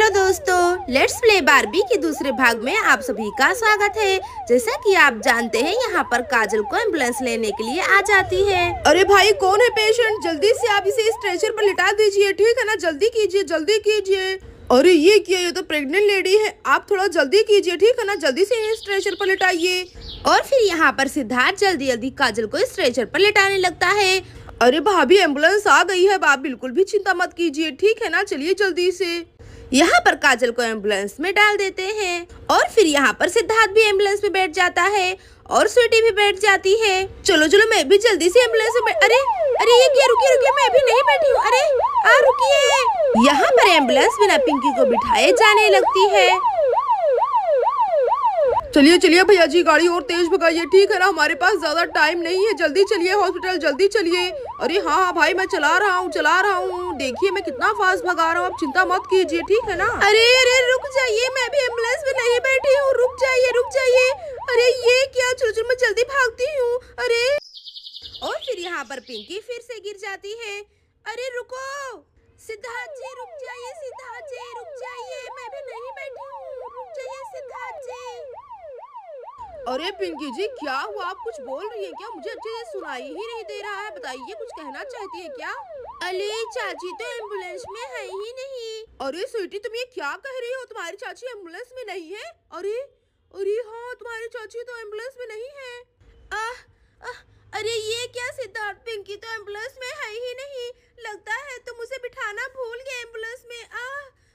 Hello दोस्तों, let's play Barbie के दूसरे भाग में आप सभी का स्वागत है। जैसा कि आप जानते हैं, यहाँ पर काजल को एम्बुलेंस लेने के लिए आ जाती है। अरे भाई, कौन है पेशेंट? जल्दी से आप इसे स्ट्रेचर पर लिटा दीजिए, ठीक है ना? जल्दी कीजिए, जल्दी कीजिए। अरे ये क्या, ये तो प्रेग्नेंट लेडी है। आप थोड़ा जल्दी कीजिए, ठीक है ना? जल्दी से स्ट्रेचर पर लिटाइए। और फिर यहाँ पर सिद्धार्थ जल्दी जल्दी काजल को स्ट्रेचर पर लिटाने लगता है। अरे भाभी, एम्बुलेंस आ गई है। आप बिल्कुल भी चिंता मत कीजिए, ठीक है ना? चलिए जल्दी से। यहाँ पर काजल को एम्बुलेंस में डाल देते हैं और फिर यहाँ पर सिद्धार्थ भी एम्बुलेंस में बैठ जाता है और स्वीटी भी बैठ जाती है। चलो चलो, मैं भी जल्दी से एम्बुलेंस में अरे अरे ये क्या, रुकिए रुकिए, मैं अभी नहीं बैठी हूँ। अरे रुकिए। यहाँ पर एम्बुलेंस बिना पिंकी को बिठाए जाने लगती है। चलिए चलिए भैया जी, गाड़ी और तेज भगाइए, ठीक है ना? हमारे पास ज्यादा टाइम नहीं है। जल्दी चलिए हॉस्पिटल, जल्दी चलिए। अरे हाँ भाई, मैं चला रहा हूँ। देखिए मैं कितना फास्ट भगा रहा हूँ। आप चिंता मत कीजिए, ठीक है ना? अरे अरे रुक जाइए, मैं भी एम्बुलेंस में नहीं बैठी हूँ। रुक जाइए। अरे ये क्या, चलो चलो मैं जल्दी भागती हूँ। अरे और फिर यहाँ पर पिंकी फिर से गिर जाती है। अरे रुको सिद्धार्थ जी, रुक जाइए। सिद्धार्थ जी रुक जाइए, मैं भी नहीं बैठी हूँ। रुक जाइए सिद्धार्थ जी। अरे पिंकी जी, क्या हुआ? आप कुछ बोल रही है क्या? मुझे अच्छे से सुनाई ही नहीं दे रहा है। बताइए, कुछ कहना चाहती है क्या? अरे चाची तो एम्बुलेंस में है ही नहीं। अरे स्वीटी, तुम ये क्या कह रही हो? तुम्हारी चाची एम्बुलेंस में नहीं है? अरे अरे हाँ, तुम्हारी चाची तो एम्बुलेंस में नहीं है। अरे ये क्या सिद्धार्थ, पिंकी तो एम्बुलेंस में है ही नहीं। लगता है तुम उसे बिठाना भूल गए एम्बुलेंस में।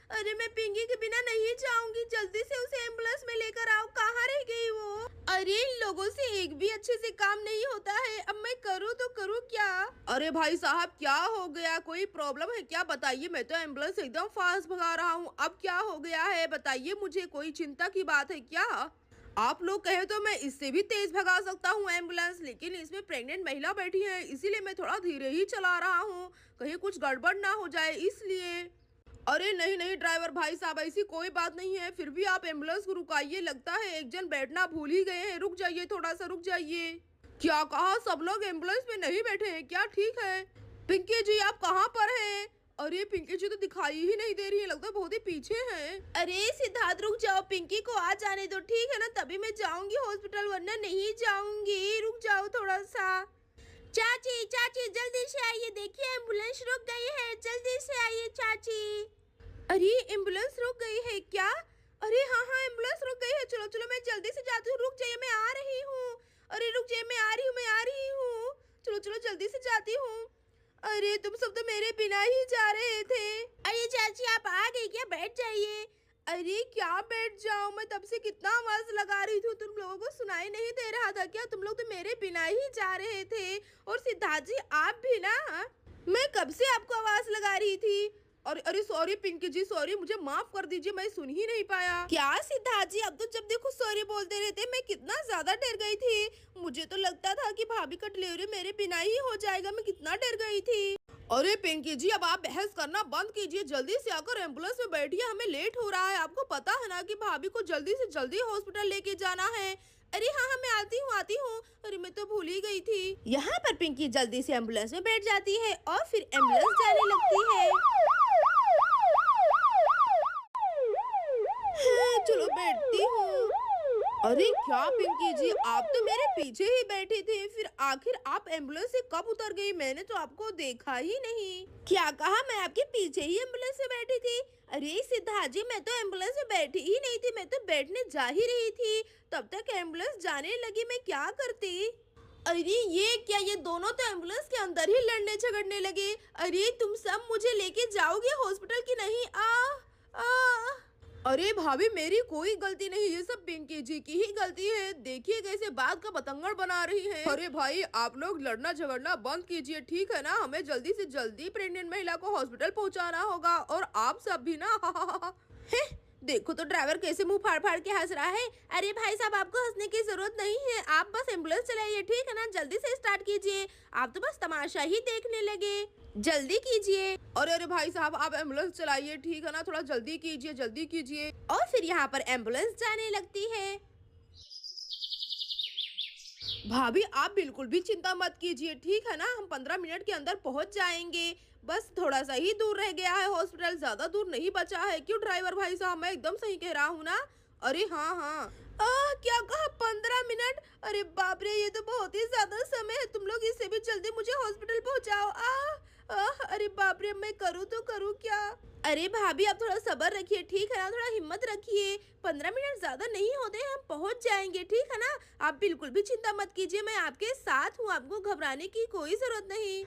अरे मैं पिंकी के बिना नहीं जाऊंगी। जल्दी से उसे एम्बुलेंस में लेकर आओ। कहाँ रह गई वो? अरे इन लोगों से एक भी अच्छे से काम नहीं होता है। अब मैं करूँ तो करूँ क्या? अरे भाई साहब, क्या हो गया? कोई प्रॉब्लम है क्या? बताइए। मैं तो एम्बुलेंस एकदम फास्ट भगा रहा हूँ। अब क्या हो गया है? बताइए मुझे। कोई चिंता की बात है क्या? आप लोग कहे तो मैं इससे भी तेज भगा सकता हूँ एम्बुलेंस, लेकिन इसमें प्रेग्नेंट महिला बैठी है, इसीलिए मैं थोड़ा धीरे ही चला रहा हूँ। कहीं कुछ गड़बड़ ना हो जाए इसलिए। अरे नहीं नहीं ड्राइवर भाई साहब, ऐसी कोई बात नहीं है। फिर भी आप एम्बुलेंस को रुकाइए। लगता है एक जन बैठना भूल ही गए हैं। रुक जाइए, थोड़ा सा रुक जाइए। क्या कहा? सब लोग एम्बुलेंस में नहीं बैठे हैं क्या? ठीक है। पिंकी जी, आप कहाँ पर हैं? अरे पिंकी जी तो दिखाई ही नहीं दे रही है। लगता है बहुत ही पीछे हैं। अरे सिद्धार्थ रुक जाओ, पिंकी को आ जाने दो, ठीक है ना? तभी मैं जाऊंगी हॉस्पिटल, वरना नहीं जाऊंगी। रुक जाओ थोड़ा सा। चाची जल्दी से आइए। देखिए एम्बुलेंस रुक गई है, जल्दी से आइए चाची। अरे एम्बुलेंस रुक गई है क्या? अरे हाँ एम्बुलेंस रुक गई है। चलो चलो मैं जल्दी से जाती हूँ। रुक जाइए, मैं आ रही हूँ। अरे रुक जाइए, मैं आ रही हूँ। चलो चलो जल्दी से जाती हूँ। अरे तुम सब तो मेरे बिना ही जा रहे थे। अरे चाची आप आ गई क्या? बैठ जाइए। अरे क्या बैठ जाओ? मैं तब से कितना आवाज लगा रही थी, तुम लोगों को सुनाई नहीं दे रहा था क्या? तुम लोग तो मेरे बिना ही जा रहे थे। और सिद्धार्थ जी आप भी ना। मैं कब से आपको आवाज लगा रही थी। अरे अरे सॉरी पिंकी जी, सॉरी, मुझे माफ कर दीजिए, मैं सुन ही नहीं पाया। क्या सिद्धार्थ जी, अब तो जब देखो सॉरी बोलते रहते। मैं कितना ज्यादा डर गई थी। मुझे तो लगता था कि भाभी का डिलीवरी मेरे बिना ही हो जाएगा। मैं कितना डर गई थी। अरे पिंकी जी, अब आप बहस करना बंद कीजिए। जल्दी से आकर एम्बुलेंस में बैठिए, हमें लेट हो रहा है। आपको पता है ना कि भाभी को जल्दी से जल्दी हॉस्पिटल लेके जाना है। अरे हाँ मैं आती हूँ। अरे मैं तो भूल ही गई थी। यहाँ पर पिंकी जल्दी से एम्बुलेंस में बैठ जाती है और फिर एम्बुलेंस जाने लगती है। चलो बैठती हूँ। अरे क्या पिंकी जी, आप तो मेरे पीछे ही बैठी थी, फिर आखिर आप एम्बुलेंस से कब उतर गई? मैंने तो आपको देखा ही नहीं। क्या कहा? मैं आपके पीछे ही एम्बुलेंस में बैठी थी? अरे सिद्धार्थ जी, मैं तो एम्बुलेंस में बैठी ही नहीं थी। मैं तो बैठने जा ही रही थी, तब तक एम्बुलेंस जाने लगी। मैं क्या करती? अरे ये क्या, ये दोनों तो एम्बुलेंस के अंदर ही लड़ने झगड़ने लगे। अरे तुम सब मुझे लेके जाओगे हॉस्पिटल की नहीं? अरे भाभी, मेरी कोई गलती नहीं, ये सब पिंकी जी की ही गलती है। देखिए कैसे बात का बतंगड़ बना रही है। अरे भाई, आप लोग लड़ना झगड़ना बंद कीजिए, ठीक है ना? हमें जल्दी से जल्दी प्रेग्नेंट महिला को हॉस्पिटल पहुंचाना होगा। और आप सब भी ना देखो तो ड्राइवर कैसे मुंह फाड़ फाड़ के हंस रहा है। अरे भाई साहब, आपको हंसने की जरूरत नहीं है। आप बस एम्बुलेंस चलाइए, ठीक है ना? जल्दी से स्टार्ट कीजिए। आप तो बस तमाशा ही देखने लगे। जल्दी कीजिए। अरे अरे भाई साहब, आप एम्बुलेंस चलाइए, ठीक है ना? थोड़ा जल्दी कीजिए, जल्दी कीजिए। और फिर यहाँ पर एम्बुलेंस जाने लगती है। भाभी आप बिल्कुल भी चिंता मत कीजिए, ठीक है ना, हम 15 मिनट के अंदर पहुंच जाएंगे। बस थोड़ा सा ही दूर रह गया है हॉस्पिटल, ज्यादा दूर नहीं बचा है। क्यों ड्राइवर भाई साहब, मैं एकदम सही कह रहा हूँ ना? अरे हाँ हाँ। क्या कहा, 15 मिनट? अरे बाप रे, ये तो बहुत ही ज्यादा समय है। तुम लोग इससे भी जल्दी मुझे हॉस्पिटल पहुंचाओ। अरे बाप रे, मैं करूँ तो करूँ क्या? अरे भाभी आप थोड़ा सब्र रखिए, ठीक है ना, थोड़ा हिम्मत रखिए। 15 मिनट ज्यादा नहीं होते हैं, हम पहुंच जाएंगे, ठीक है ना। आप बिल्कुल भी चिंता मत कीजिए, मैं आपके साथ हूँ, आपको घबराने की कोई जरूरत नहीं।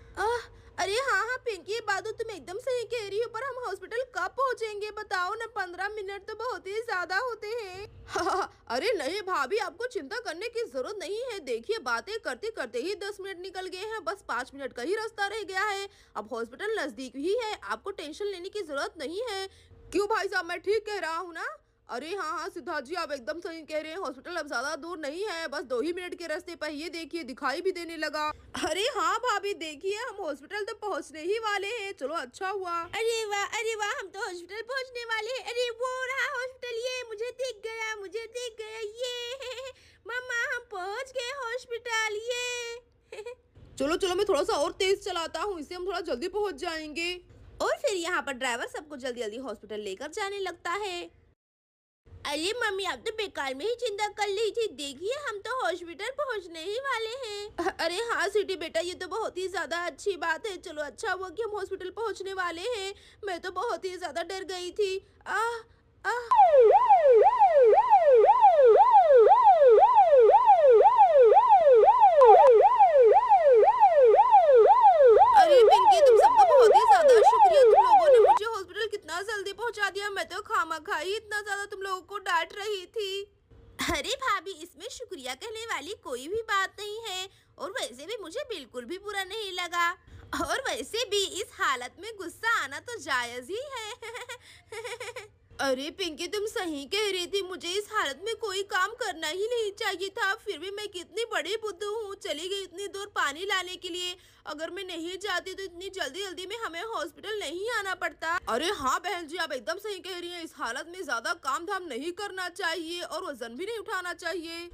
अरे हाँ हाँ पिंकी, ये बात तो तुम एकदम सही कह रही हो, पर हम हॉस्पिटल कब पहुंचेंगे बताओ ना? 15 मिनट तो बहुत ही ज्यादा होते हैं। अरे नहीं भाभी, आपको चिंता करने की जरूरत नहीं है। देखिए, बातें करते करते ही 10 मिनट निकल गए हैं, बस 5 मिनट का ही रास्ता रह गया है। अब हॉस्पिटल नजदीक ही है, आपको टेंशन लेने की जरूरत नहीं है। क्यों भाई साहब, मैं ठीक कह रहा हूँ ना? अरे हाँ हाँ सिद्धार्थ जी, आप एकदम सही कह रहे हैं। हॉस्पिटल अब ज्यादा दूर नहीं है, बस 2 ही मिनट के रास्ते पर। ये देखिए, दिखाई भी देने लगा। अरे हाँ भाभी, देखिए हम हॉस्पिटल तो पहुँचने ही वाले हैं। चलो अच्छा हुआ। अरे वाह, हम तो हॉस्पिटल पहुंचने वाले हैं। अरे वो रहा हॉस्पिटल, ये मुझे दिख गया, मुझे दिख गया। ये मम्मा, हम पहुंच गए हॉस्पिटल, ये चलो चलो, मैं थोड़ा सा और तेज चलाता हूँ, इससे हम थोड़ा जल्दी पहुँच जाएंगे। और फिर यहाँ पर ड्राइवर सबको जल्दी जल्दी हॉस्पिटल लेकर जाने लगता है। अरे मम्मी, आप तो बेकार में ही चिंता कर रही थी। देखिए, हम तो हॉस्पिटल पहुंचने ही वाले हैं। अरे हाँ स्वीटी बेटा, ये तो बहुत ही ज्यादा अच्छी बात है। चलो अच्छा हुआ कि हम हॉस्पिटल पहुंचने वाले हैं। मैं तो बहुत ही ज्यादा डर गई थी। आह आह अरे पिंकी, तुम सबका बहुत ही ज्यादा शुक्रिया। तुम लोगों ने मुझे हॉस्पिटल कितना जल्दी पहुंचा दिया। मैं तो खामखा ही इतना ज्यादा तुम लोगों को डांट रही थी। अरे भाभी, इसमें शुक्रिया कहने वाली कोई भी बात नहीं है। और वैसे भी मुझे बिल्कुल भी बुरा नहीं लगा। और वैसे भी इस हालत में गुस्सा आना तो जायज ही है। अरे पिंकी, तुम सही कह रही थी, मुझे इस हालत में कोई काम करना ही नहीं चाहिए था। फिर भी मैं कितनी बड़ी बुद्धू हूँ, चली गई इतनी दूर पानी लाने के लिए। अगर मैं नहीं जाती तो इतनी जल्दी जल्दी में हमें हॉस्पिटल नहीं आना पड़ता। अरे हाँ बहन जी, आप एकदम सही कह रही हैं। इस हालत में ज्यादा काम धाम नहीं करना चाहिए और वजन भी नहीं उठाना चाहिए।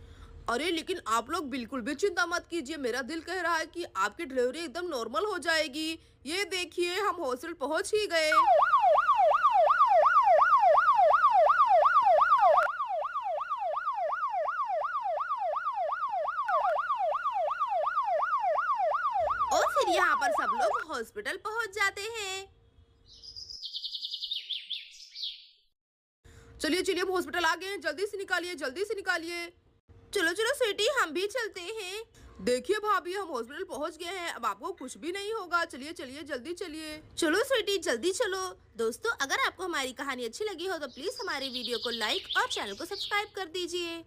अरे लेकिन आप लोग बिल्कुल भी चिंता मत कीजिए, मेरा दिल कह रहा है कि आपकी डिलीवरी एकदम नॉर्मल हो जाएगी। ये देखिए, हम हॉस्पिटल पहुँच ही गए। और फिर यहाँ पर सब लोग हॉस्पिटल पहुंच जाते हैं। चलिए चलिए, हम हॉस्पिटल आ गए हैं, जल्दी से निकालिए, जल्दी से निकालिए। चलो चलो स्वीटी, हम भी चलते हैं। देखिए भाभी, हम हॉस्पिटल पहुंच गए हैं, अब आपको कुछ भी नहीं होगा। चलिए चलिए, जल्दी चलिए। चलो स्वीटी, जल्दी चलो। दोस्तों, अगर आपको हमारी कहानी अच्छी लगी हो तो प्लीज हमारे वीडियो को लाइक और चैनल को सब्सक्राइब कर दीजिए।